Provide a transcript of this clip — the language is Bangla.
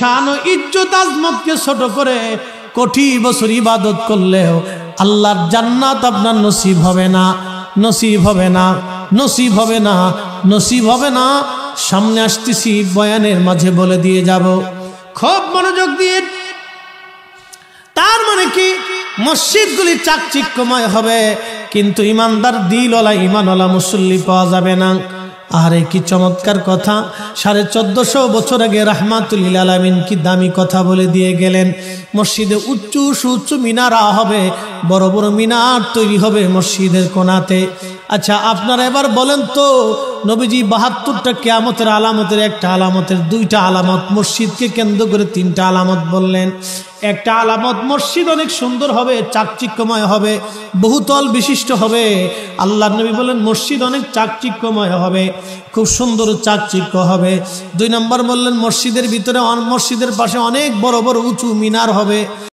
শান ও ইজ্জত আজমতকে ছোট করে কোটি বছর ইবাদত করলেও আল্লাহর জান্নাত আপনার নসিব হবে না, নসিব হবে না, নসিব হবে না, নসিব হবে না। সামনে আসতেছি, বয়ানের মাঝে বলে দিয়ে যাব, খুব মনোযোগ দিয়ে। তার মানে কি, মসজিদগুলি চাকচিক্যময় হবে কিন্তু ইমানদার দিলওয়ালা ইমানওয়ালা মুসল্লি পাওয়া যাবে না। আরে কি চমৎকার কথা! 1450 বছর আগে রাহমাতুল লিল আলামিন কি দামি কথা বলে দিয়ে গেলেন। মসজিদে উচ্চ সুউচ্চ মিনারা হবে, বড় বড় মিনার তৈরি হবে মসজিদের কোণাতে। আচ্ছা আপনারা এবার বলেন তো, নবীজি 72টা কিয়ামতের আলামতের একটা আলামতের দুইটা আলামত, মসজিদকে কেন্দ্র করে 3টা আলামত বললেন। একটা আলামত, মসজিদ অনেক সুন্দর হবে, চাকচিক্যময় হবে, বহুতল বিশিষ্ট হবে। আল্লাহর নবী বলেন মসজিদ অনেক চাকচিক্যময় হবে, খুব সুন্দর চাকচিক্য হবে। 2 নম্বর বললেন মসজিদের ভিতরে, মসজিদের পাশে অনেক বড় বড় উঁচু মিনার হবে।